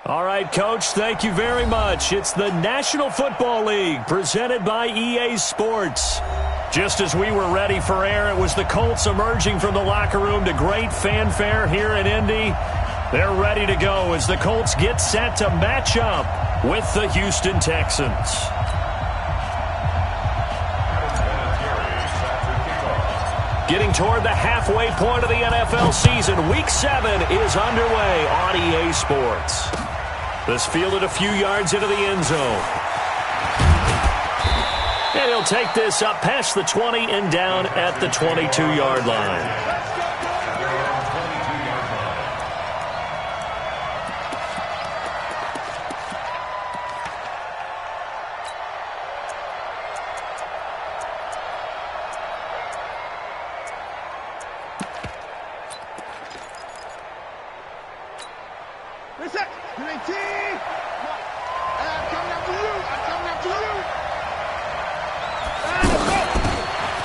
All right, Coach, thank you very much. It's the National Football League presented by EA Sports. Just as we were ready for air, it was the Colts emerging from the locker room to great fanfare here in Indy. They're ready to go as the Colts get set to match up with the Houston Texans. Getting toward the halfway point of the NFL season, Week 7 is underway on EA Sports. This fielded a few yards into the end zone. And he'll take this up past the 20 and down at the 22-yard line.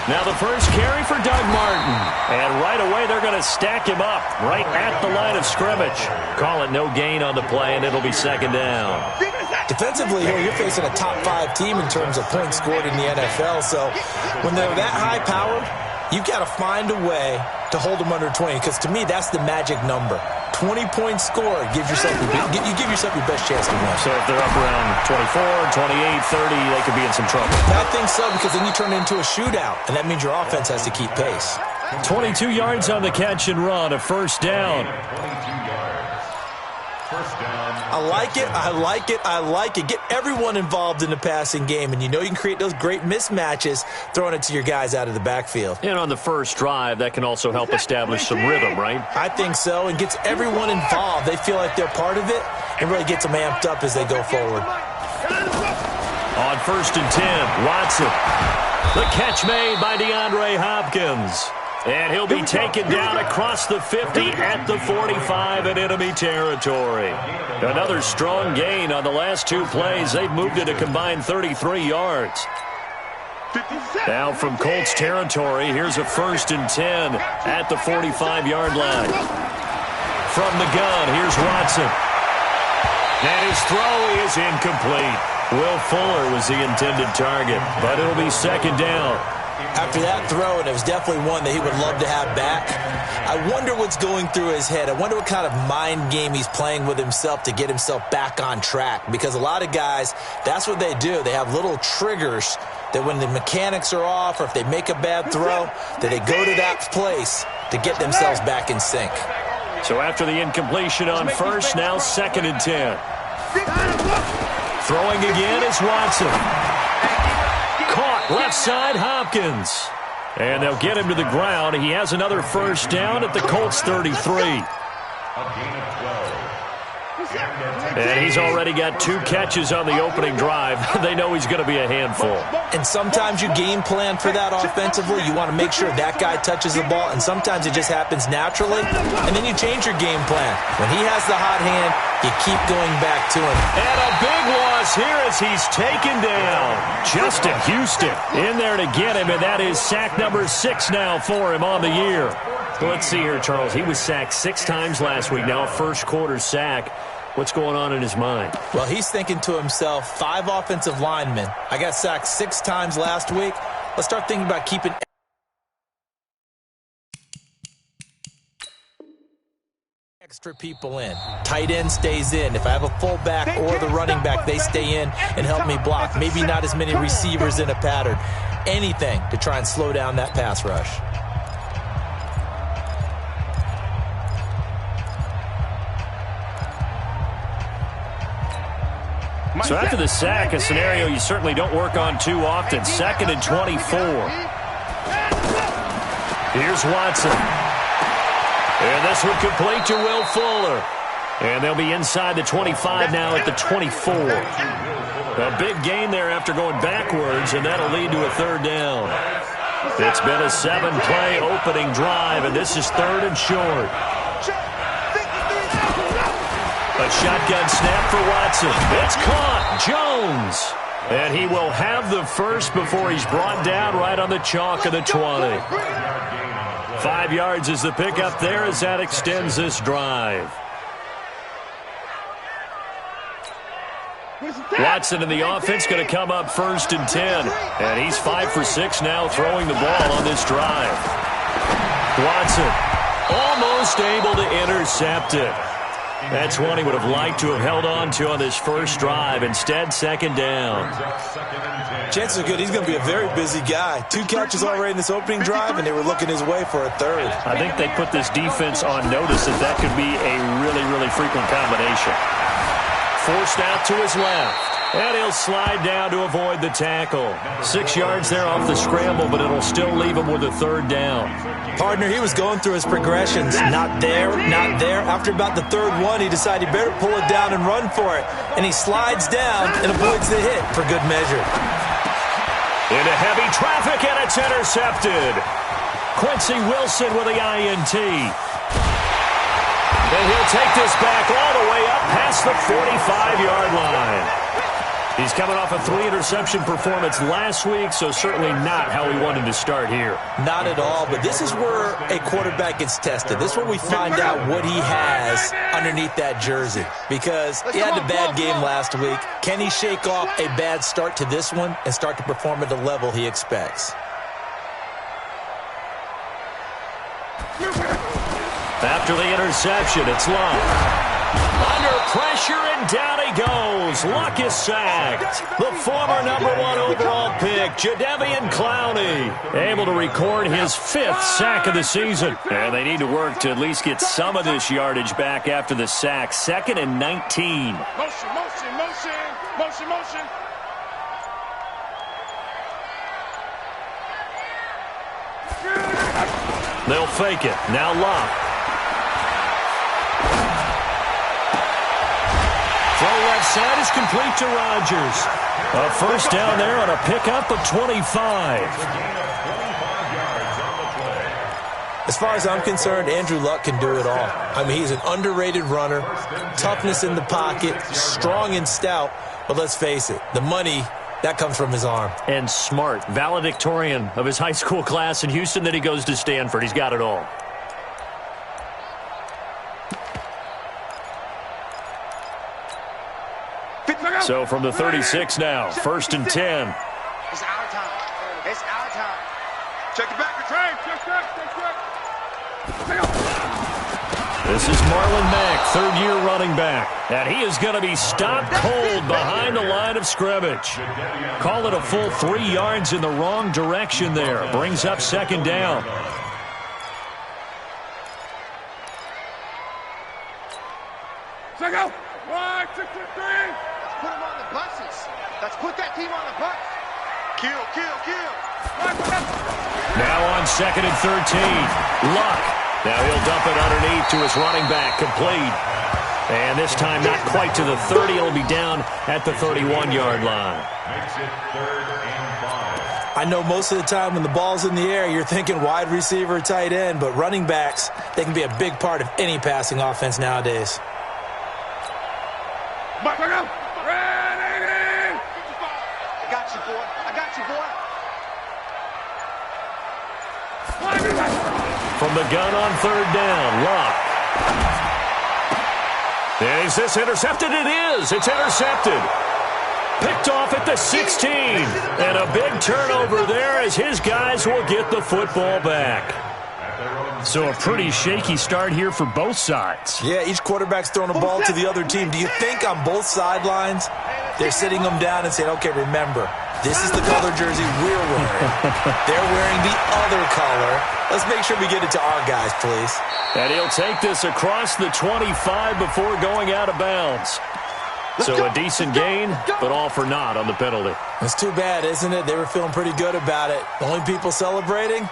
Now the first carry for Doug Martin. And right away they're going to stack him up right at the line of scrimmage. Call it no gain on the play, and it'll be second down. Defensively here, you're facing a top 5 team in terms of points scored in the NFL. So when they're that high-powered, you've got to find a way to hold them under 20. Because to me, that's the magic number. 20 points scored, you give yourself your best chance to win. So if they're up around 24, 28, 30, they could be in some trouble. I think so, because then you turn it into a shootout, and that means your offense has to keep pace. 22 yards on the catch and run, a first down. I like it, I like it, I like it. Get everyone involved in the passing game, and you know you can create those great mismatches throwing it to your guys out of the backfield. And on the first drive, that can also help establish some rhythm, right? I think so, and gets everyone involved. They feel like they're part of it, and really gets them amped up as they go forward. On first and 10, Watson. The catch made by DeAndre Hopkins. And he'll be taken down across the 50 at the 45 in enemy territory. Another strong gain on the last 2 plays. They've moved it a combined 33 yards. Now from Colts territory, here's a first and 10 at the 45-yard line. From the gun, here's Watson. And his throw is incomplete. Will Fuller was the intended target, but it'll be second down. After that throw, and it was definitely one that he would love to have back, I wonder what's going through his head. I wonder what kind of mind game he's playing with himself to get himself back on track. Because a lot of guys, that's what they do. They have little triggers that when the mechanics are off or if they make a bad throw, that they go to that place to get themselves back in sync. So after the incompletion on first, now second and 10. Throwing again is Watson. Caught left side, Hopkins. And they'll get him to the ground. He has another first down at the Colts 33. And he's already got 2 catches on the opening drive. They know he's going to be a handful. And sometimes you game plan for that offensively. You want to make sure that guy touches the ball, and sometimes it just happens naturally. And then you change your game plan. When he has the hot hand, you keep going back to him. And a big loss here as he's taken down. Justin Houston in there to get him, and that is sack number 6 now for him on the year. Let's see here, Charles. He was sacked 6 times last week. Now a first-quarter sack. What's going on in his mind? Well, he's thinking to himself, 5 offensive linemen. I got sacked 6 times last week. Let's start thinking about keeping extra people in. Tight end stays in. If I have a fullback or the running back, they stay in and help me block. Maybe not as many receivers in a pattern. Anything to try and slow down that pass rush. So after the sack, a scenario you certainly don't work on too often. Second and 24. Here's Watson. And this one complete to Will Fuller. And they'll be inside the 25 now at the 24. A big gain there after going backwards, and that'll lead to a third down. It's been a 7-play opening drive, and this is 3rd and short. A shotgun snap for Watson. It's caught. Jones. And he will have the first before he's brought down right on the chalk of the 20. 5 yards is the pickup there as that extends this drive. Watson in the offense going to come up 1st and 10. And he's 5 for 6 now throwing the ball on this drive. Watson almost able to intercept it. That's one he would have liked to have held on to on this first drive. Instead, 2nd down. Chances are good he's going to be a very busy guy. 2 catches already in this opening drive, and they were looking his way for a 3rd. I think they put this defense on notice that could be a really, really frequent combination. Forced out to his left. And he'll slide down to avoid the tackle. 6 yards there off the scramble, but it'll still leave him with a 3rd down. Partner, he was going through his progressions. Not there, not there. After about the 3rd one, he decided he better pull it down and run for it. And he slides down and avoids the hit for good measure. Into heavy traffic, and it's intercepted. Quincy Wilson with the INT. And he'll take this back all the way up past the 45-yard line. He's coming off a 3-interception performance last week, so certainly not how he wanted to start here. Not at all, but this is where a quarterback gets tested. This is where we find out what he has underneath that jersey, because he had a bad game last week. Can he shake off a bad start to this one and start to perform at the level he expects? After the interception, it's Luck. Under pressure, and down he goes. Luck is sacked. The former #1 overall pick, Jadeveon Clowney, able to record his 5th sack of the season. And they need to work to at least get some of this yardage back after the sack. 2nd and 19. Motion, motion, motion, motion, motion. They'll fake it. Now Luck. Throw left side is complete to Rodgers. A 1st down there on a pickup of 25. As far as I'm concerned, Andrew Luck can do it all. I mean, he's an underrated runner, toughness in the pocket, strong and stout. But let's face it, the money, that comes from his arm. And smart, valedictorian of his high school class in Houston. Then he goes to Stanford. He's got it all. So from the 36 now, 1st and 10. It's our time. It's our time. Check the back of the train. Check. This is Marlon Mack, 3rd-year running back. And he is going to be stopped cold behind the line of scrimmage. Call it a full 3 yards in the wrong direction there. Brings up 2nd down. Check out. 1, 2, 3. Put him on the buses. Let's put that team on the bus. Kill, kill, kill. Now on 2nd and 13. Luck. Now he'll dump it underneath to his running back. Complete. And this time not quite to the 30. It'll be down at the 31-yard line. I know most of the time when the ball's in the air, you're thinking wide receiver, tight end, but running backs, they can be a big part of any passing offense nowadays. From the gun on 3rd down, Luck. Is this intercepted? It is. It's intercepted. Picked off at the 16. And a big turnover there as his guys will get the football back. So a pretty shaky start here for both sides. Yeah, each quarterback's throwing a ball to the other team. Do you think on both sidelines they're sitting them down and saying, okay, remember, this is the color jersey we're wearing. They're wearing the other color. Let's make sure we get it to our guys, please. And he'll take this across the 25 before going out of bounds. So a decent gain, but all for naught on the penalty. It's too bad, isn't it? They were feeling pretty good about it. The only people celebrating,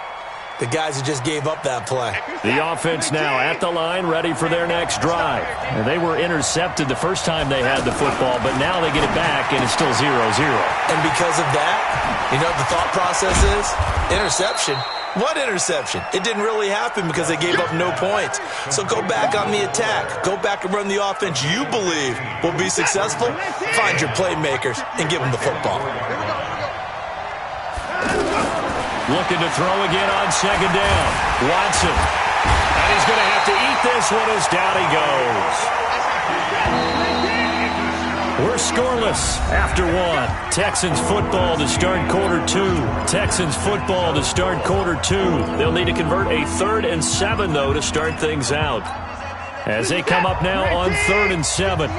the guys who just gave up that play. The offense now at the line, ready for their next drive. And they were intercepted the first time they had the football, but now they get it back, and it's still 0-0. And because of that, you know what the thought process is? Interception. What interception? It didn't really happen because they gave up no points. So go back on the attack. Go back and run the offense you believe will be successful. Find your playmakers and give them the football. Looking to throw again on 2nd down. Watson. And he's going to have to eat this one as down he goes. We're scoreless after one. Texans football to start quarter two. Texans football to start quarter two. They'll need to convert a 3rd and 7, though, to start things out. As they come up now on 3rd and 7.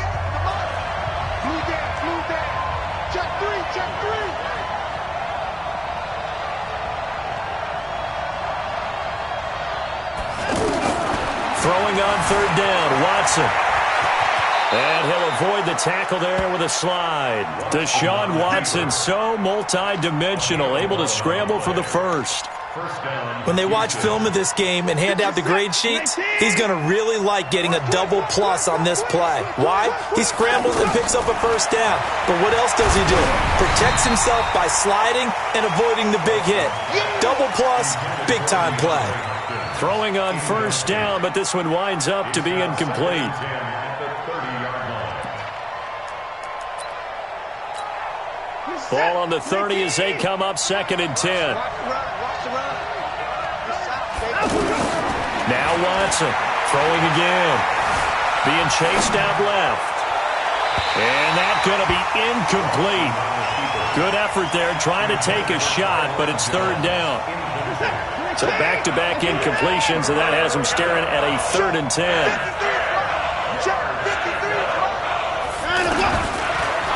Throwing on 3rd down, Watson. And he'll avoid the tackle there with a slide. Deshaun Watson, so multi-dimensional, able to scramble for the first. When they watch film of this game and hand out the grade sheets, he's going to really like getting a double plus on this play. Why? He scrambles and picks up a first down. But what else does he do? Protects himself by sliding and avoiding the big hit. Double plus, big-time play. Throwing on 1st down, but this one winds up to be incomplete. Ball on the 30 as they come up 2nd and 10. Now Watson throwing again. Being chased out left. And that's going to be incomplete. Good effort there trying to take a shot, but it's 3rd down. So back-to-back incompletions, and that has him staring at a 3rd and 10.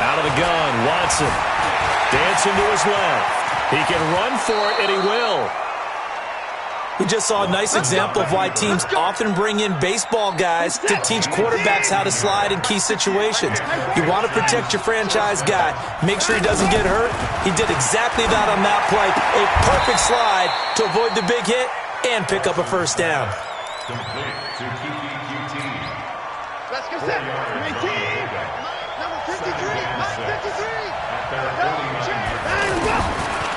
Out of the gun, Watson. Dancing to his left. He can run for it, and he will. We just saw a nice example of why teams often bring in baseball guys to teach quarterbacks how to slide in key situations. You want to protect your franchise guy. Make sure he doesn't get hurt. He did exactly that on that play. A perfect slide to avoid the big hit and pick up a first down. Let's go, set. Number 53.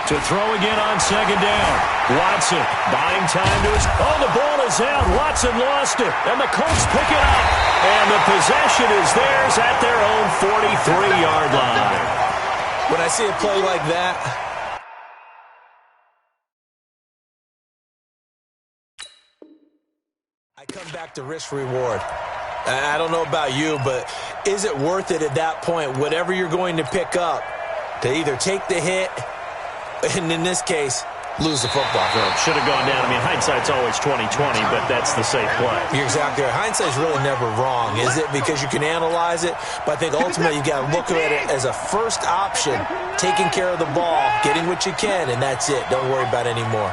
To throw again on 2nd down. Watson buying time to his... Oh, the ball is out. Watson lost it. And the Colts pick it up. And the possession is theirs at their own 43-yard line. When I see a play like that... I come back to risk-reward. I don't know about you, but is it worth it at that point, whatever you're going to pick up, to either take the hit... and in this case, lose the football. Well, should have gone down. I mean, hindsight's always 20/20, but that's the safe play. You're exactly right. Hindsight's really never wrong, is it? Because you can analyze it, but I think ultimately you got to look at it as a first option, taking care of the ball, getting what you can, and that's it. Don't worry about it anymore.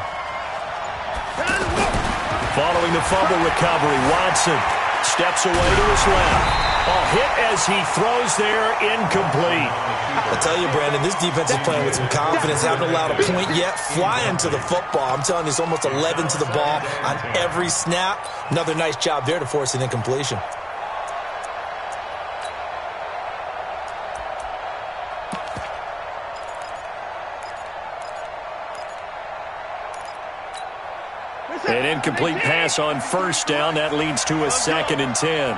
Following the fumble recovery, Watson steps away to his left. A hit as he throws there, incomplete. I tell you, Brandon, this defense is playing with some confidence. Haven't allowed a point yet. Flying to the football. I'm telling you, it's almost 11 to the ball on every snap. Another nice job there to force an incompletion. An incomplete pass on 1st down. That leads to a 2nd and 10.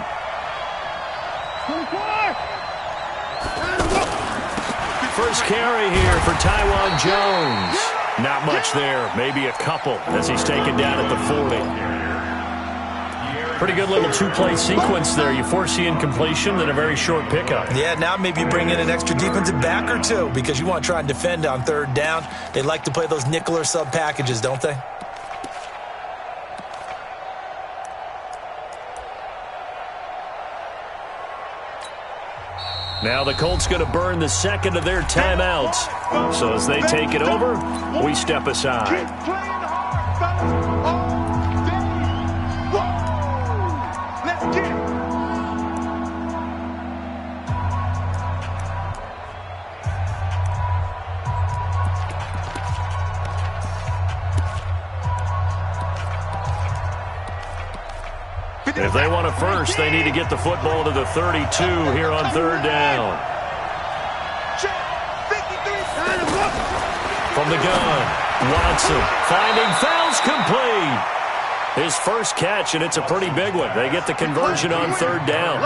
First carry here for Taiwan Jones. Not much there. Maybe a couple as he's taken down at the 40. Pretty good little 2-play sequence there. You force the incompletion, then a very short pickup. Yeah, now maybe you bring in an extra defensive back or two because you want to try and defend on 3rd down. They like to play those nickel or sub packages, don't they? Now the Colts going to burn the 2nd of their timeouts. So as they take it over, we step aside. If they want a first, they need to get the football to the 32 here on 3rd down. From the gun, Watson finding fouls complete. His first catch, and it's a pretty big one. They get the conversion on 3rd down.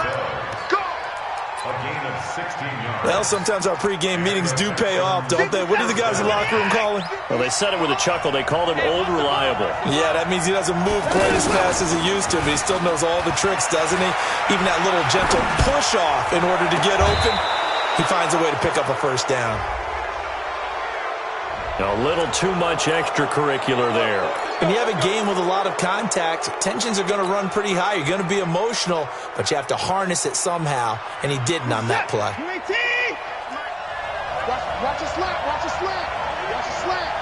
A gain of 16 yards. Well, sometimes our pregame meetings do pay off, don't they? What do the guys in the locker room call him? Well, they said it with a chuckle. They called him Old Reliable. Yeah, that means he doesn't move quite as fast as he used to, but he still knows all the tricks, doesn't he? Even that little gentle push-off in order to get open, he finds a way to pick up a first down. A little too much extracurricular there. When you have a game with a lot of contact, tensions are going to run pretty high. You're going to be emotional, but you have to harness it somehow, and he didn't on that play. Watch a slant, watch a slant, watch a slant.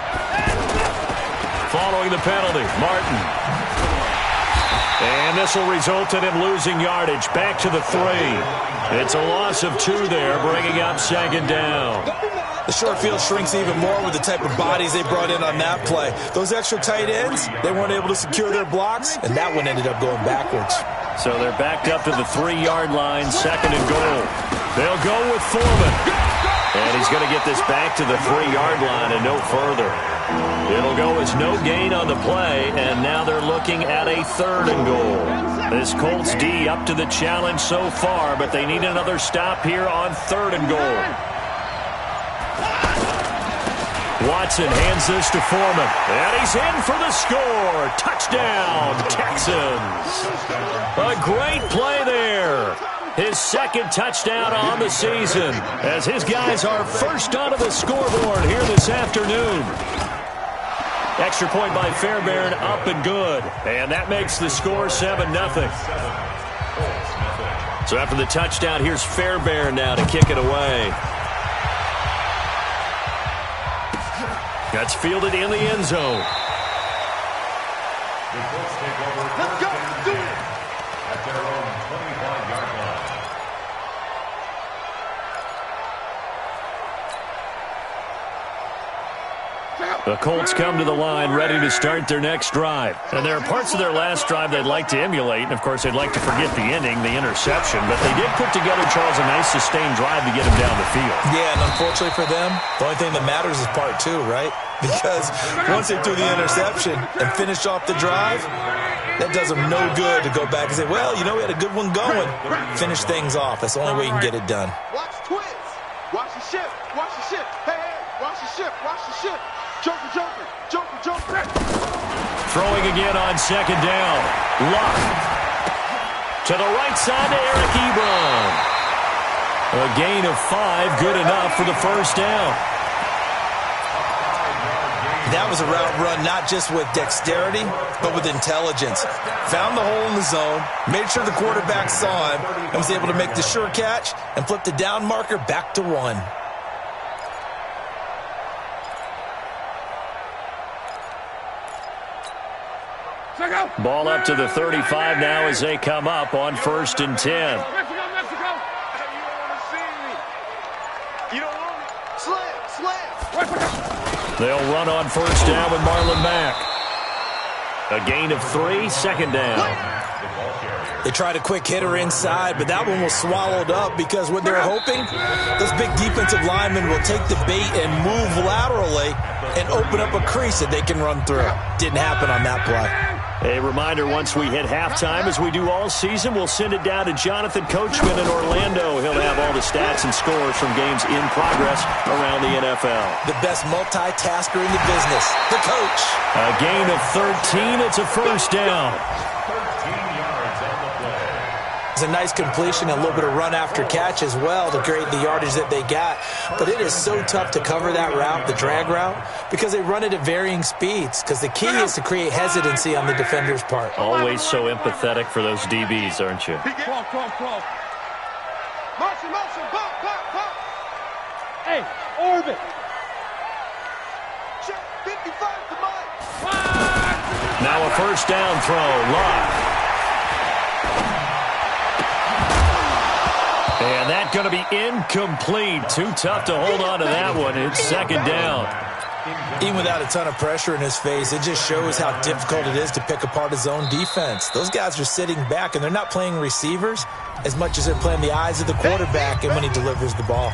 Following the penalty, Martin. And this will result in him losing yardage. Back to the 3. It's a loss of 2 there, bringing up second down. The short field shrinks even more with the type of bodies they brought in on that play. Those extra tight ends, they weren't able to secure their blocks, and that one ended up going backwards. So they're backed up to the 3-yard line, second and goal. They'll go with Foreman. And he's going to get this back to the 3-yard line and no further. It'll go as no gain on the play, and now they're looking at a 3rd and goal. This Colts D up to the challenge so far, but they need another stop here on 3rd and goal. Watson hands this to Foreman, and he's in for the score. Touchdown, Texans. A great play there. His 2nd touchdown on the season, as his guys are first onto the scoreboard here this afternoon. Extra point by Fairbairn, up and good. And that makes the score 7-0. So after the touchdown, here's Fairbairn now to kick it away. That's fielded in the end zone. Let's go, do it. At their own 25-yard line. The Colts come to the line ready to start their next drive. And there are parts of their last drive they'd like to emulate. And, of course, they'd like to forget the ending, the interception. But they did put together, Charles, a nice sustained drive to get them down the field. Yeah, and unfortunately for them, the only thing that matters is part 2, right? Because once they threw the interception and finished off the drive, that does them no good to go back and say, well, you know, we had a good one going. Finish things off. That's the only way you can get it done. Watch twins. Watch the ship. Watch the ship. Hey, hey. Watch the ship. Watch the ship. Joker, joker. Joker, joker. Throwing again on second down. Luck. To the right side to Eric Ebron. A gain of 5, good enough for the first down. That was a route run not just with dexterity, but with intelligence. Found the hole in the zone, made sure the quarterback saw him, and was able to make the sure catch and flip the down marker back to 1. Ball up to the 35 now as they come up on 1st and 10. Mexico, Mexico. You don't want to see me. You don't want me. Slam. They'll run on 1st down with Marlon Mack. A gain of 3, second down. They tried a quick hitter inside, but that one was swallowed up because what they're hoping, those big defensive linemen will take the bait and move laterally and open up a crease that they can run through. Didn't happen on that play. A reminder, once we hit halftime, as we do all season, we'll send it down to Jonathan Coachman in Orlando. He'll have all the stats and scores from games in progress around the NFL. The best multitasker in the business, the coach. A gain of 13. It's a first down. 13 yards on the play. It's a nice completion and a little bit of run after catch as well to create the yardage that they got. But it is so tough to cover that route, the drag route, because they run it at varying speeds. Because the key is to create hesitancy on the defender's part. Always so empathetic for those DBs, aren't you? Cross. Motion, bump, bump, bump. Hey, orbit. Check, 55 to Mike. Now a first down throw, Locke. And that's going to be incomplete. Too tough to hold on to that one. It's second down. Even without a ton of pressure in his face, it just shows how difficult it is to pick apart his own defense. Those guys are sitting back, and they're not playing receivers as much as they're playing the eyes of the quarterback and when he delivers the ball.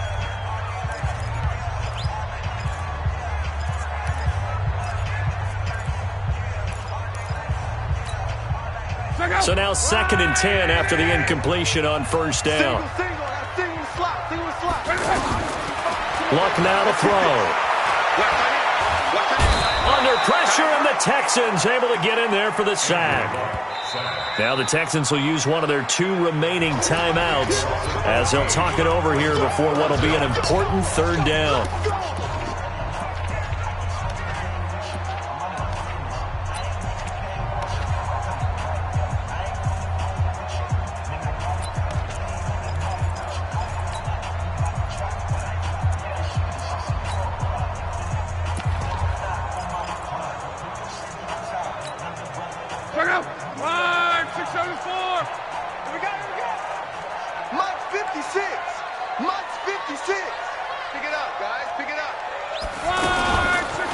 So now 2nd and 10 after the incompletion on first down. Single, Luck now to throw. Under pressure, and the Texans able to get in there for the sack. Now the Texans will use one of their 2 remaining timeouts as they'll talk it over here before what will be an important 3rd down.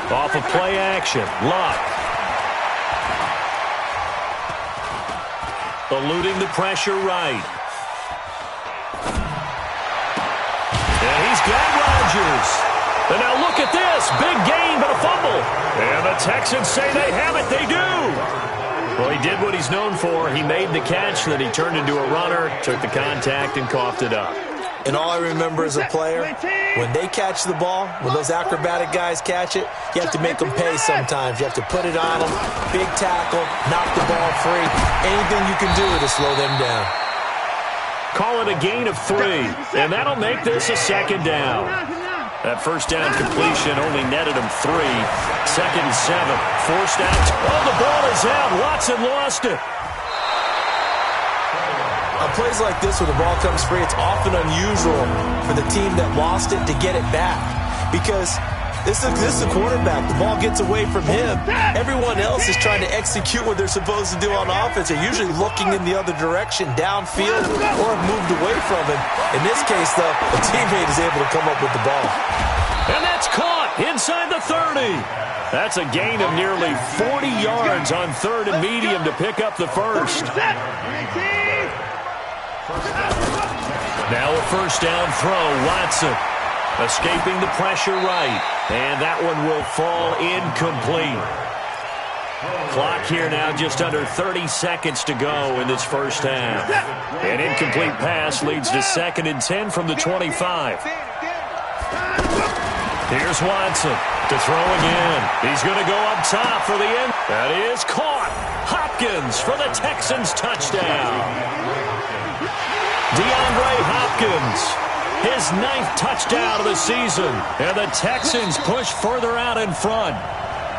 Off of play action, Luck. Eluding the pressure right. And he's got Rodgers. And now look at this. Big gain, but a fumble. And the Texans say they have it. They do. Well, he did what he's known for. He made the catch, then he turned into a runner, took the contact, and coughed it up. And all I remember as a player, when they catch the ball, when those acrobatic guys catch it, you have to make them pay sometimes. You have to put it on them, big tackle, knock the ball free. Anything you can do to slow them down. Call it a gain of 3, and that'll make this a 2nd down. That first down completion only netted him 3. 2nd and 7. Forced out. Oh, the ball is out. Watson lost it. On plays like this where the ball comes free, it's often unusual for the team that lost it to get it back. Because this is the quarterback. The ball gets away from him. Everyone else is trying to execute what they're supposed to do on offense. They're usually looking in the other direction, downfield, or have moved away from him. In this case, though, a teammate is able to come up with the ball. And that's caught inside the 30. That's a gain of nearly 40 yards on 3rd and medium to pick up the first. Now a first down throw, Watson. Escaping the pressure right. And that one will fall incomplete. Clock here now just under 30 seconds to go in this first half. An incomplete pass leads to 2nd and 10 from the 25. Here's Watson to throw again. He's going to go up top for the end. That is caught. Hopkins for the Texans touchdown. DeAndre Hopkins, his 9th touchdown of the season. And the Texans push further out in front.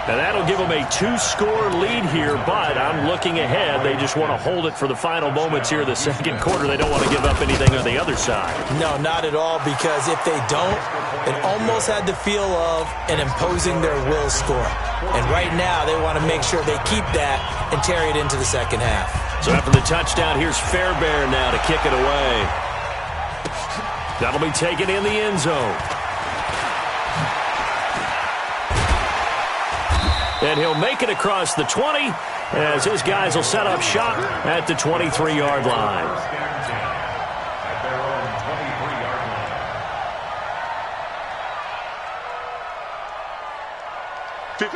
Now that'll give them a 2-score lead here, but I'm looking ahead. They just want to hold it for the final moments here of the 2nd quarter. They don't want to give up anything on the other side. No, not at all, because if they don't, it almost had the feel of an imposing their will score. And right now, they want to make sure they keep that and carry it into the 2nd half. So after the touchdown, here's Fairbairn now to kick it away. That'll be taken in the end zone. And he'll make it across the 20 as his guys will set up shop at the 23-yard line.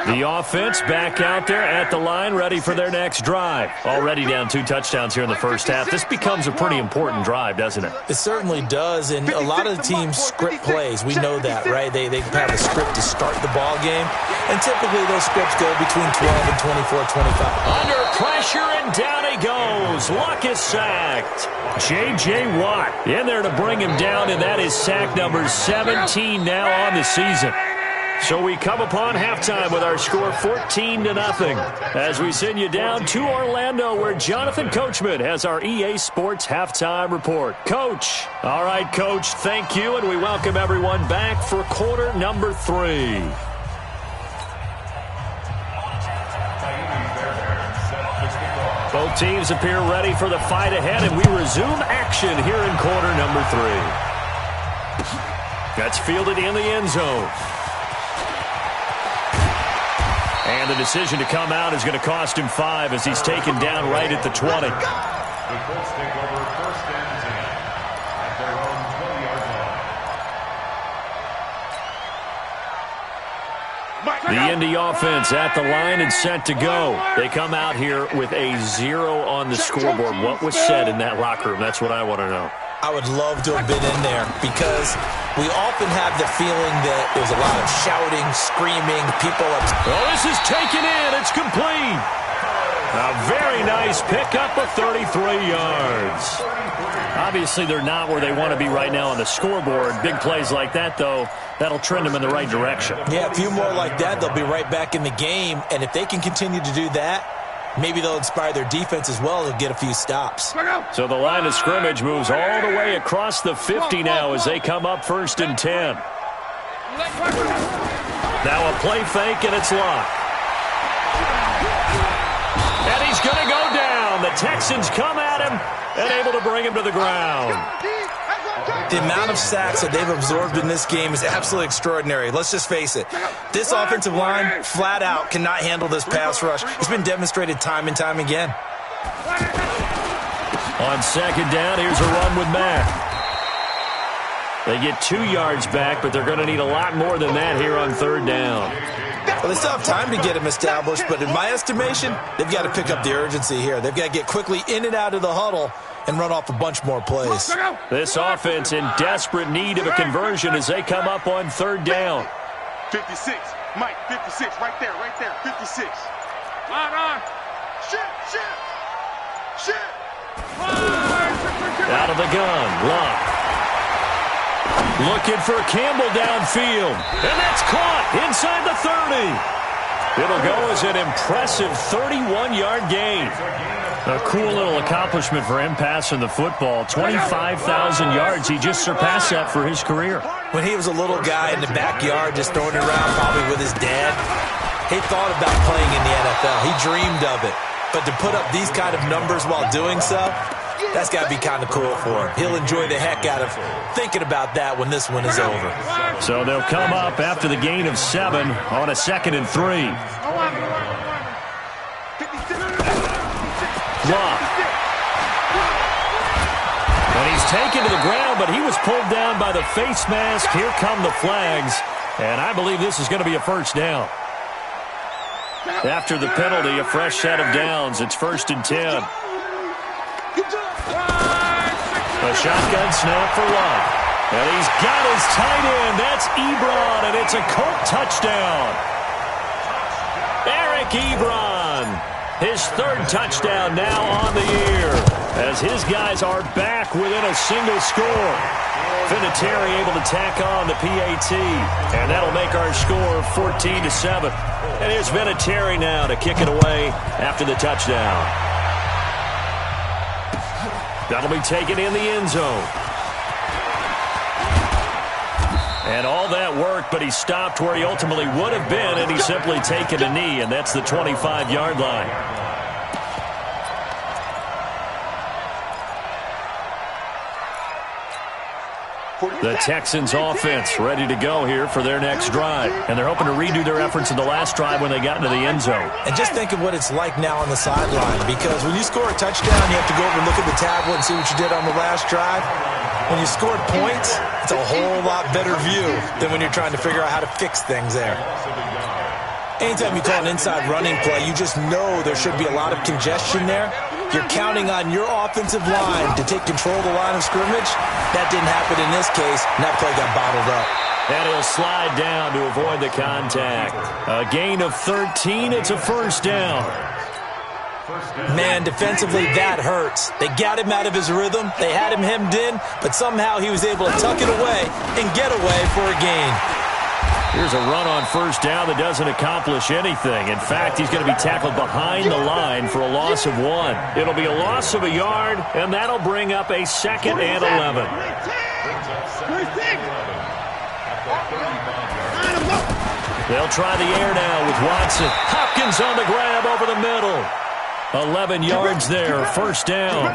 The offense back out there at the line, ready for their next drive. Already down 2 touchdowns here in the first half. This becomes a pretty important drive, doesn't it? It certainly does, and a lot of the teams script plays. We know that, right? They have a script to start the ball game, and typically those scripts go between 12 and 24, 25. Under pressure, and down he goes. Luck is sacked. J.J. Watt in there to bring him down, and that is sack number 17 now on the season. So we come upon halftime with our score 14-0 as we send you down to Orlando where Jonathan Coachman has our EA Sports halftime report. Coach. All right, Coach, thank you, and we welcome everyone back for quarter number 3. Both teams appear ready for the fight ahead, and we resume action here in quarter number 3. That's fielded in the end zone. And the decision to come out is going to cost him 5 as he's taken down right at the 20. The Colts take over 1st and 10 at their own 20-yard line. The Indy offense at the line and set to go. They come out here with a 0 on the scoreboard. What was said in that locker room? That's what I want to know. I would love to have been in there because we often have the feeling that there's a lot of shouting, screaming, people up. Well, this is taken in. It's complete. A very nice pickup of 33 yards. Obviously, they're not where they want to be right now on the scoreboard. Big plays like that, though, that'll trend them in the right direction. Yeah, a few more like that, they'll be right back in the game. And if they can continue to do that, maybe they'll inspire their defense as well to get a few stops. So the line of scrimmage moves all the way across the 50 now as they come up 1st and 10. Now a play fake, and it's locked. And he's going to go down. The Texans come at him and able to bring him to the ground. The amount of sacks that they've absorbed in this game is absolutely extraordinary. Let's just face it. This offensive line, flat out, cannot handle this pass rush. It's been demonstrated time and time again. On 2nd down, here's a run with Mack. They get 2 yards back, but they're going to need a lot more than that here on 3rd down. Well, they still have time to get him established, but in my estimation, they've got to pick up the urgency here. They've got to get quickly in and out of the huddle and run off a bunch more plays. This offense in desperate need of a conversion as they come up on 3rd down. 56. Mike, 56. Right there, 56. On. Shit. Out of the gun, Locke. Looking for Campbell downfield. And that's caught inside the 30. It'll go as an impressive 31-yard gain. A cool little accomplishment for him passing the football. 25,000 yards. He just surpassed that for his career. When he was a little guy in the backyard just throwing it around probably with his dad, he thought about playing in the NFL. He dreamed of it. But to put up these kind of numbers while doing so, that's got to be kind of cool for him. He'll enjoy the heck out of thinking about that when this one is over. So they'll come up after the gain of 7 on a 2nd and 3. Locke. And he's taken to the ground, but he was pulled down by the face mask. Here come the flags, and I believe this is going to be a 1st down. After the penalty, a fresh set of downs. It's 1st and 10. A shotgun snap for Locke. And he's got his tight end. That's Ebron, and it's a Colt touchdown. Eric Ebron, his 3rd touchdown now on the year, as his guys are back within a single score. Vinatieri able to tack on the PAT, and that'll make our score 14-7. And here's Vinatieri now to kick it away after the touchdown. That'll be taken in the end zone. And all that work, but he stopped where he ultimately would have been, and he's simply taken a knee, and that's the 25-yard line. The Texans offense ready to go here for their next drive. And they're hoping to redo their efforts in the last drive when they got into the end zone. And just think of what it's like now on the sideline, because when you score a touchdown, you have to go over and look at the tablet and see what you did on the last drive. When you scored points, it's a whole lot better view than when you're trying to figure out how to fix things there. Anytime you call an inside running play, you just know there should be a lot of congestion there. You're counting on your offensive line to take control of the line of scrimmage. That didn't happen in this case, and that play got bottled up. And he'll slide down to avoid the contact. A gain of 13. It's a 1st down. Man, defensively, that hurts. They got him out of his rhythm. They had him hemmed in, but somehow he was able to tuck it away and get away for a gain. Here's a run on 1st down that doesn't accomplish anything. In fact, he's going to be tackled behind the line for a loss of 1. It'll be a loss of a yard, and that'll bring up a 2nd and 11. They'll try the air now with Watson. Hopkins on the grab over the middle. 11 yards there, 1st down.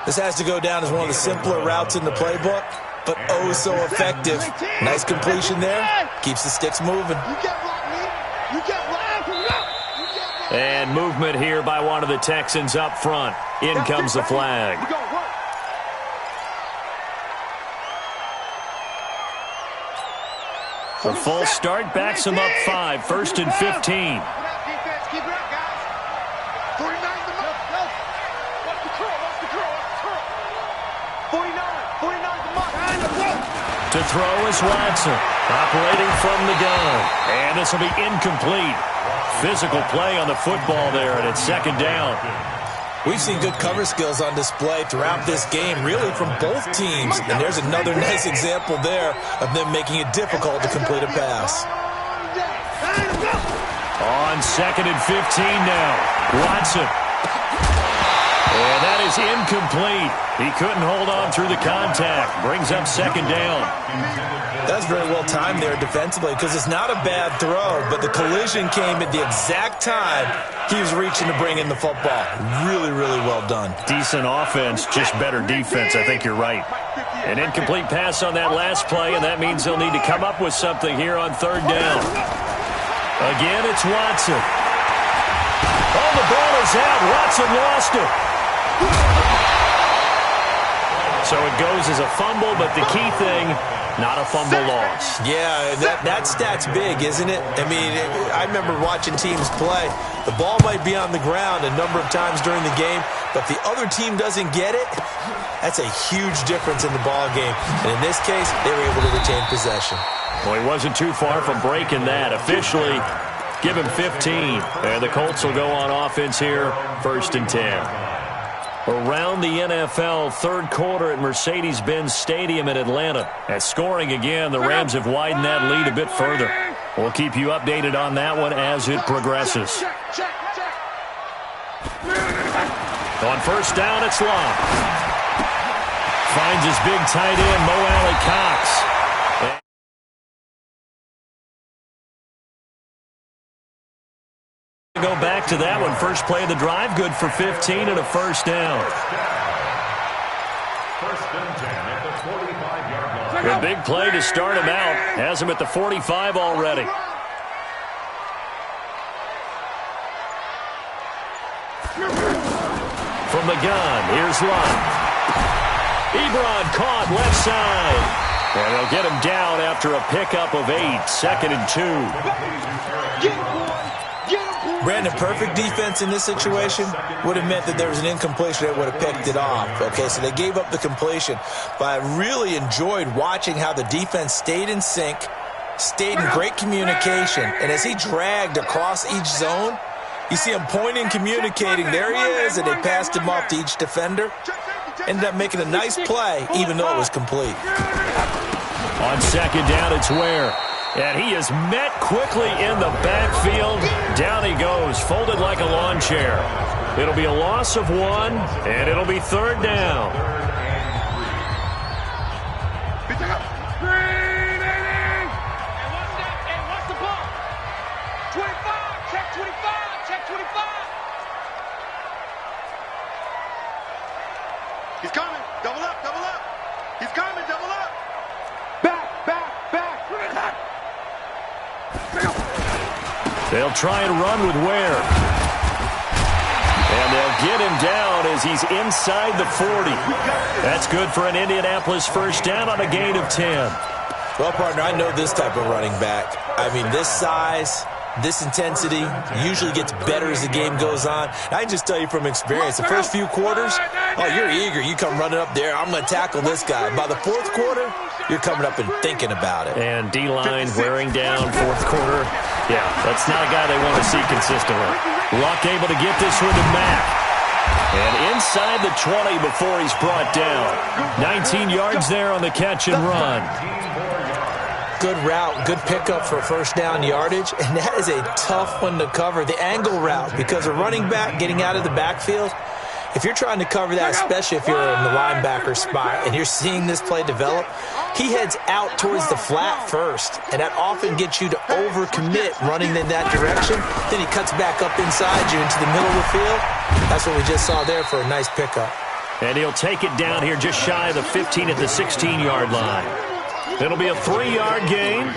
This has to go down as one of the simpler routes in the playbook, but oh so effective. Nice completion there. Keeps the sticks moving. And movement here by one of the Texans up front. In comes the flag. The false start backs him up 5, 1st and 15. To throw is Watson, operating from the gun. And this will be incomplete. Physical play on the football there, and it's second down. We've seen good cover skills on display throughout this game, really from both teams. And there's another nice example there of them making it difficult to complete a pass. On 2nd and 15 now, Watson. And that is incomplete. He couldn't hold on through the contact. Brings up second down. That's very well timed there defensively because it's not a bad throw, but the collision came at the exact time he was reaching to bring in the football. Really, really well done. Decent offense, just better defense. I think you're right. An incomplete pass on that last play, and that means they'll need to come up with something here on third down. Again, it's Watson. Oh, the ball is out. Watson lost it. So it goes as a fumble, but the key thing, not a fumble loss. Yeah, that stat's big, isn't it? I mean, I remember watching teams play. The ball might be on the ground a number of times during the game, but if the other team doesn't get it, that's a huge difference in the ball game. And in this case, they were able to retain possession. Well, he wasn't too far from breaking that. Officially, give him 15. And the Colts will go on offense here, 1st and 10. Around the NFL, third quarter at Mercedes-Benz Stadium in Atlanta. At scoring again, the Rams have widened that lead a bit further. We'll keep you updated on that one as it progresses. On first down, it's Locke. Finds his big tight end, Mo Alley-Cox. Go back to that one. First play of the drive, good for 15 and a first down. A big play to start him out. Has him at the 45 already. From the gun, here's Locke. Ebron caught left side. And they'll get him down after a pickup of 8. 2nd and 2. Brandon, perfect defense in this situation would have meant that there was an incompletion that would have picked it off. Okay, so they gave up the completion. But I really enjoyed watching how the defense stayed in sync, stayed in great communication. And as he dragged across each zone, you see him pointing, communicating. There he is, and they passed him off to each defender. Ended up making a nice play, even though it was complete. On second down, it's Ware. And he is met quickly in the backfield. Down he goes, folded like a lawn chair. It'll be a loss of 1, and it'll be third down. What's the ball? 25, check 25, check 25. He's coming, double up, double up. He's coming, double up. Back, back, back. They'll try and run with Ware. And they'll get him down as he's inside the 40. That's good for an Indianapolis first down on a gain of 10. Well, partner, I know this type of running back. I mean, this size, this intensity usually gets better as the game goes on. I can just tell you from experience, the first few quarters, oh, you're eager. You come running up there, I'm going to tackle this guy. By the fourth quarter, you're coming up and thinking about it. And D-line wearing down fourth quarter. Yeah, that's not a guy they want to see consistently. Luck able to get this one to Mack. And inside the 20 before he's brought down. 19 yards there on the catch and run. Good route, good pickup for first down yardage, and that is a tough one to cover, the angle route, because a running back getting out of the backfield, if you're trying to cover that, especially if you're in the linebacker spot and you're seeing this play develop, he heads out towards the flat first, and that often gets you to overcommit running in that direction. Then he cuts back up inside you into the middle of the field. That's what we just saw there for a nice pickup. And he'll take it down here just shy of the 15 at the 16-yard line. It'll be a 3-yard gain,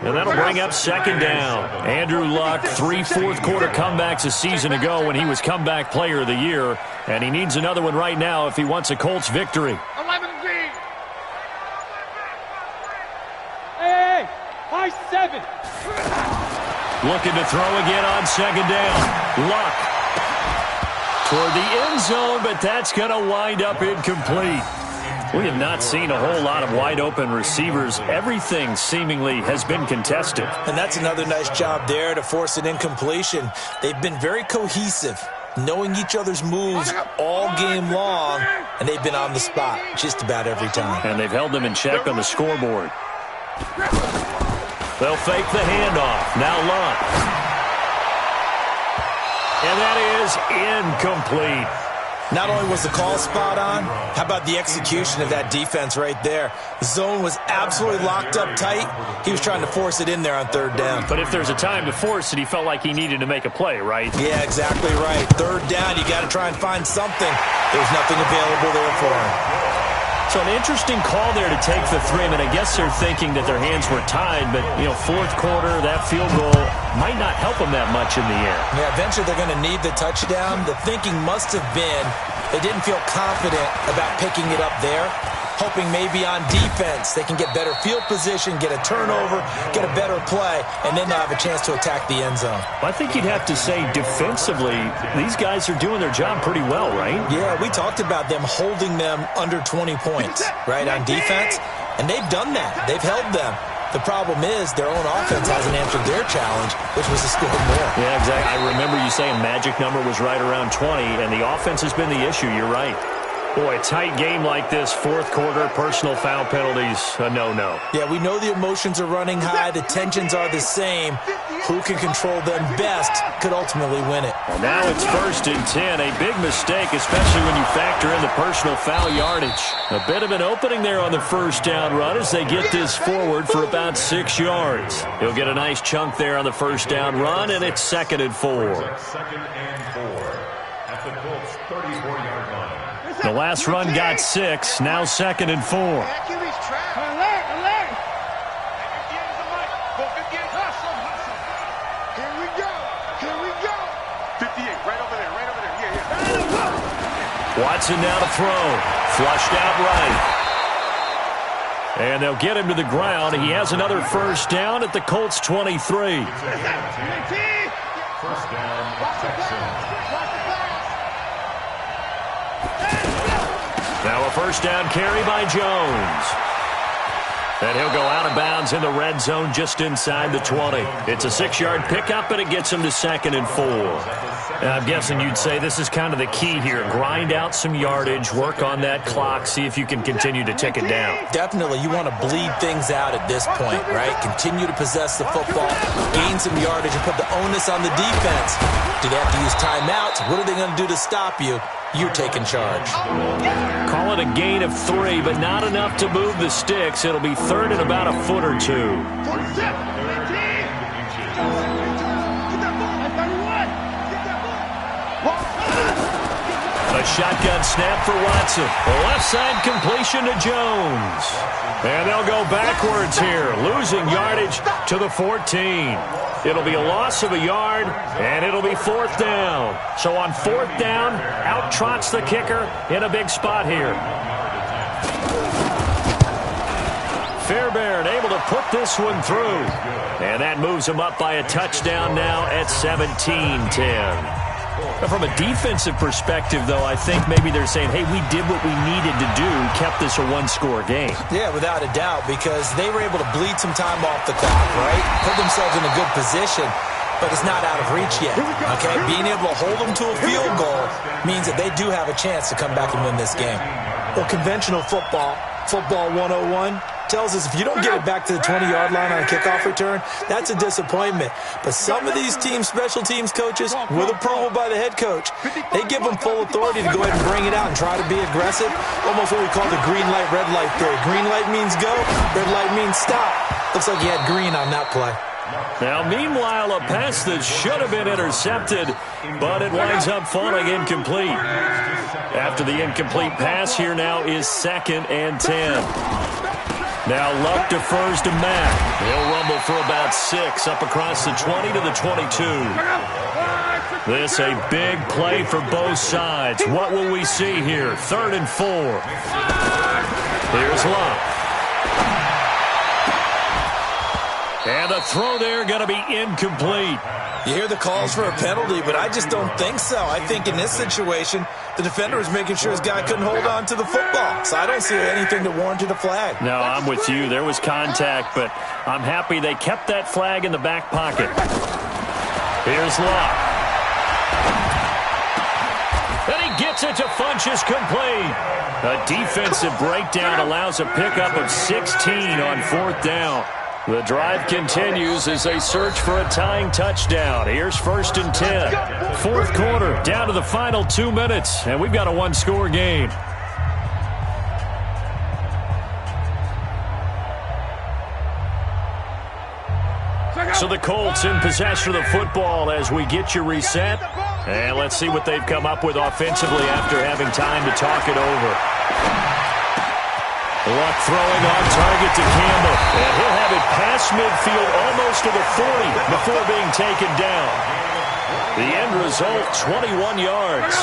and that'll bring up second down. Andrew Luck, 3 fourth-quarter comebacks a season ago when he was comeback player of the year, and he needs another one right now if he wants a Colts victory. 11-3. Hey, high 7. Looking to throw again on second down. Luck toward the end zone, but that's going to wind up incomplete. We have not seen a whole lot of wide-open receivers. Everything seemingly has been contested. And that's another nice job there to force an incompletion. They've been very cohesive, knowing each other's moves all game long, and they've been on the spot just about every time. And they've held them in check on the scoreboard. They'll fake the handoff. Now Lunt. And that is incomplete. Not only was the call spot on, how about the execution of that defense right there? The zone was absolutely locked up tight. He was trying to force it in there on third down. But if there's a time to force it, he felt like he needed to make a play, right? Yeah, exactly right. Third down, you got to try and find something. There's nothing available there for him. So an interesting call there to take the 3. I mean, I guess they're thinking that their hands were tied, but, fourth quarter, that field goal might not help them that much in the air. Yeah, eventually they're going to need the touchdown. The thinking must have been they didn't feel confident about picking it up there, hoping maybe on defense they can get better field position, get a turnover, get a better play, and then they'll have a chance to attack the end zone. I think you'd have to say defensively, these guys are doing their job pretty well, right? Yeah, we talked about them holding them under 20 points, right, on defense, and they've done that. They've held them. The problem is their own offense hasn't answered their challenge, which was to score more. Yeah, exactly. I remember you saying magic number was right around 20, and the offense has been the issue. You're right. Boy, a tight game like this, fourth quarter, personal foul penalties, a no-no. Yeah, we know the emotions are running high. The tensions are the same. Who can control them best could ultimately win it. And now it's 1st and 10. A big mistake, especially when you factor in the personal foul yardage. A bit of an opening there on the first down run as they get this forward for about 6 yards. He'll get a nice chunk there on the first down run, and it's 2nd and 4. 2nd and 4 at the Colts 34-yard line. The last run got 6, now 2nd and 4. Alert, alert. Here we go. 58, right over there. Yeah. Watson now to throw. Flushed out right. And they'll get him to the ground. He has another first down at the Colts 23. First down, Texans. Now a first down carry by Jones. And he'll go out of bounds in the red zone just inside the 20. It's a 6-yard pickup, and it gets him to 2nd and 4. And I'm guessing you'd say this is kind of the key here. Grind out some yardage, work on that clock, see if you can continue to tick it down. Definitely, you want to bleed things out at this point, right? Continue to possess the football, gain some yardage, and put the onus on the defense. Do they have to use timeouts? What are they going to do to stop you? You're taking charge. Call it a gain of 3, but not enough to move the sticks. It'll be 3rd and about a foot or 2. A shotgun snap for Watson. Left side completion to Jones. And they'll go backwards here, losing yardage to the 14. It'll be a loss of a yard, and it'll be 4th down. So on 4th down, out trots the kicker in a big spot here. Fairbairn able to put this one through. And that moves him up by a touchdown now at 17-10. From a defensive perspective, though, I think maybe they're saying, hey, we did what we needed to do, kept this a one-score game. Yeah, without a doubt, because they were able to bleed some time off the clock, right? Put themselves in a good position, but it's not out of reach yet, okay? Being able to hold them to a field goal means that they do have a chance to come back and win this game. Well, conventional football 101, tells us if you don't get it back to the 20-yard line on a kickoff return, that's a disappointment. But some of these teams, special teams coaches, with approval by the head coach, they give them full authority to go ahead and bring it out and try to be aggressive. Almost what we call the green light, red light theory. Green light means go, red light means stop. Looks like he had green on that play. Now, meanwhile, a pass that should have been intercepted, but it winds up falling incomplete. After the incomplete pass, here now is 2nd and 10. Now Luck defers to Mack. He'll rumble for about 6 up across the 20 to the 22. This a big play for both sides. What will we see here? 3rd and 4. Here's Luck. And the throw there going to be incomplete. You hear the calls for a penalty, but I just don't think so. I think in this situation, the defender was making sure his guy couldn't hold on to the football. So I don't see anything to warrant a flag. No, I'm with you. There was contact, but I'm happy they kept that flag in the back pocket. Here's Locke. And he gets it to Funchess complete. A defensive breakdown allows a pickup of 16 on 4th down. The drive continues as they search for a tying touchdown. Here's 1st and 10. 4th quarter, down to the final 2 minutes, and we've got a one-score game. So the Colts in possession of the football as we get you reset. And let's see what they've come up with offensively after having time to talk it over. Luck throwing on target to Campbell. And he'll have it past midfield almost to the 40 before being taken down. The end result, 21 yards.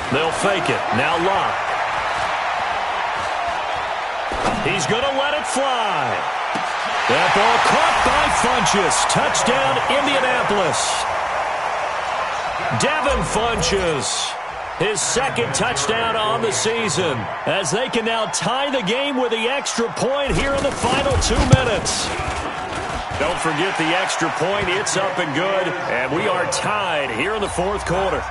They'll fake it. Now Locke. He's going to let it fly. That ball caught by Funchess. Touchdown, Indianapolis. Devin Funchess, his 2nd touchdown on the season, as they can now tie the game with the extra point here in the final 2 minutes. Don't forget the extra point. It's up and good, and we are tied here in the 4th quarter.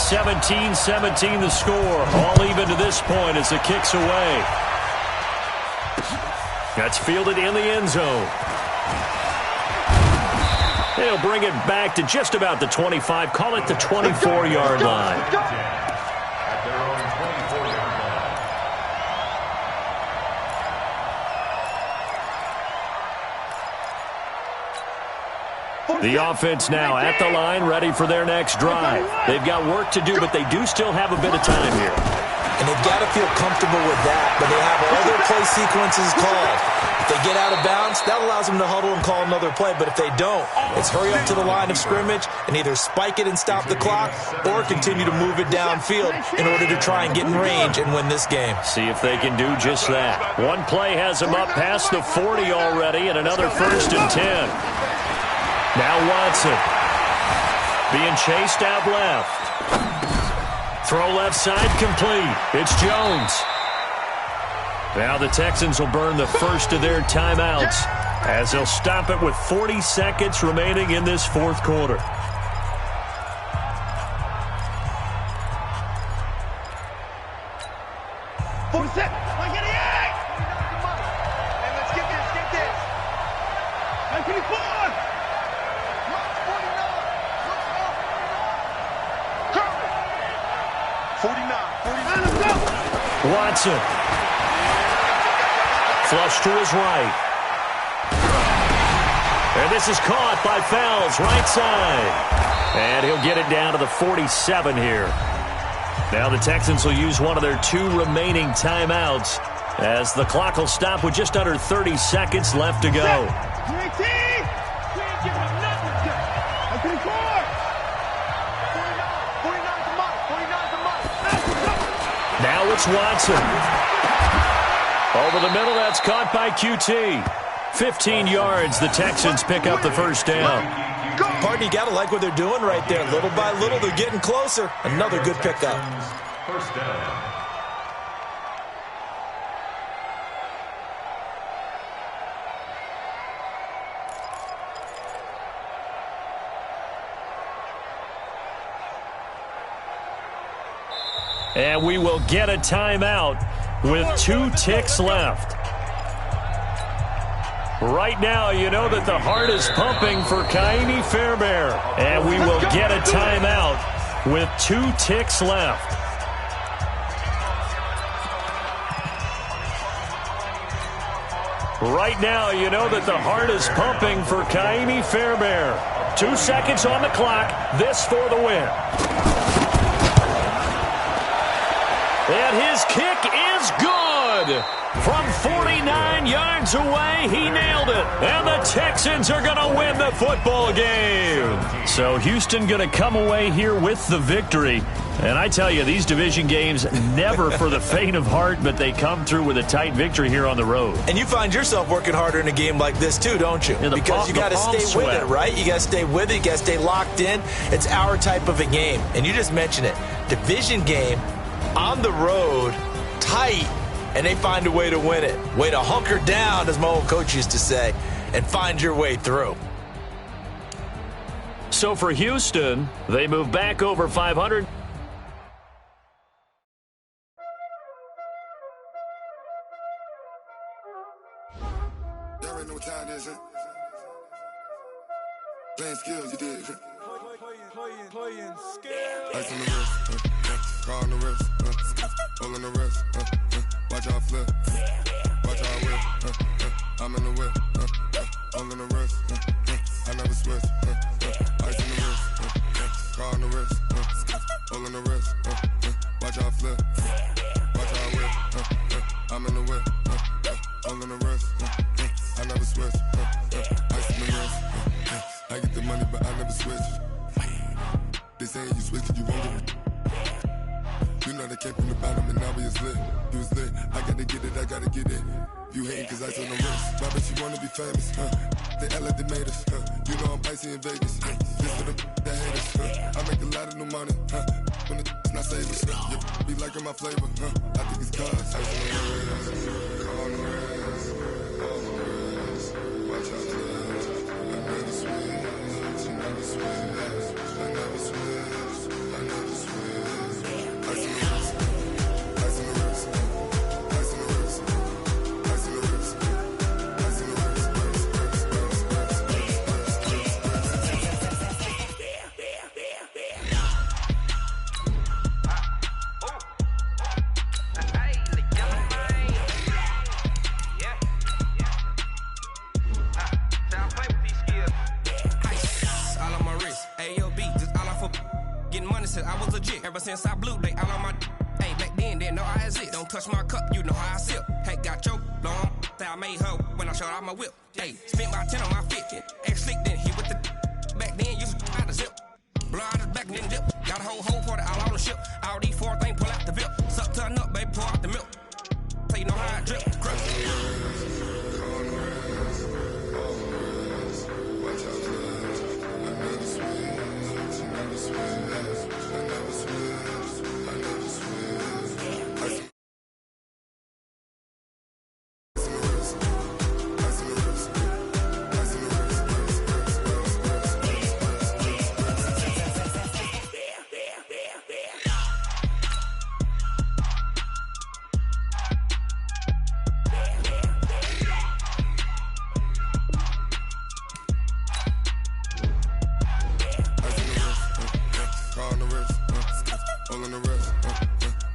17-17 the score. All even to this point as the kick's away. That's fielded in the end zone. They'll bring it back to just about the 25. Call it the 24-yard line. The offense now at the line, ready for their next drive. They've got work to do, but they do still have a bit of time here. And they've got to feel comfortable with that, but they have all their play sequences called. If they get out of bounds, that allows them to huddle and call another play. But if they don't, it's hurry up to the line of scrimmage and either spike it and stop the clock or continue to move it downfield in order to try and get in range and win this game. See if they can do just that. One play has them up past the 40 already, and another 1st and 10. Now Watson being chased out left. Throw left side complete. It's Jones. Now the Texans will burn the first of their timeouts as they'll stop it with 40 seconds remaining in this 4th quarter. Watson. Flush to his right. And this is caught by Fells, right side. And he'll get it down to the 47 here. Now the Texans will use one of their 2 remaining timeouts as the clock will stop with just under 30 seconds left to go. Now it's Watson. Over the middle, that's caught by QT. 15 yards, the Texans pick up the first down. Pardon, you got to like what they're doing right there. Little by little, they're getting closer. Another good pickup. First down. And we will get a timeout with 2 ticks left. Right now, you know that the heart is pumping for Kaimi Fairbairn. And we will get a timeout with 2 ticks left. Right now, you know that the heart is pumping for Kaimi Fairbairn. 2 seconds on the clock. This for the win. And his kick is good from 49 59 yards away. He nailed it. And the Texans are going to win the football game. So Houston going to come away here with the victory. And I tell you, these division games, never for the faint of heart, but they come through with a tight victory here on the road. And you find yourself working harder in a game like this too, don't you? Yeah, because you got to stay with it, right? You got to stay with it. You got to stay locked in. It's our type of a game. And you just mentioned it. Division game, on the road, tight, and they find a way to win it. Way to hunker down, as my old coach used to say, and find your way through. So for Houston, they move back over 500. Playing skills, you did. Playing skills. Ice on the wrist, car on the wrist, all on the wrist, watch out flip, watch out whip, I'm in the whip, all on the wrist, I never switch, ice on the wrist, car on the wrist, all on the wrist, watch out flip, watch out whip, I'm in the whip, all on the wrist, I never switch, ice on the wrist. I get the money, but I never switch. They saying you switch, you won't get it. You know they came from the bottom and now we is lit. You was lit, I gotta get it, I gotta get it. You hating cause ice on the wrist. Why bet you wanna be famous, They act like they made us, You know I'm icy in Vegas, Just for the that hate us, I make a lot of new money, When it's not savers, Be liking my flavor, I think it's cause ice on the wrist, car on the wrist, all on the wrist. Watch out, I never switch. Ever since I blew, they all on my hey, back then, didn't know I exist. Don't touch my cup, you know how I sip. Hey, got your long, say I made her when I showed out my whip. Hey, spent my 10 on my 50. Ex-slick, then he with the back then, used to out the zip. Blow out his back, then dip. Got a whole party all on the ship. All these four things, pull out the VIP. Suck to a nut, baby, pour out the milk. So you know how I drip.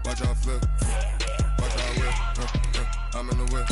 Watch out flip, watch out whip, I'm in the whip.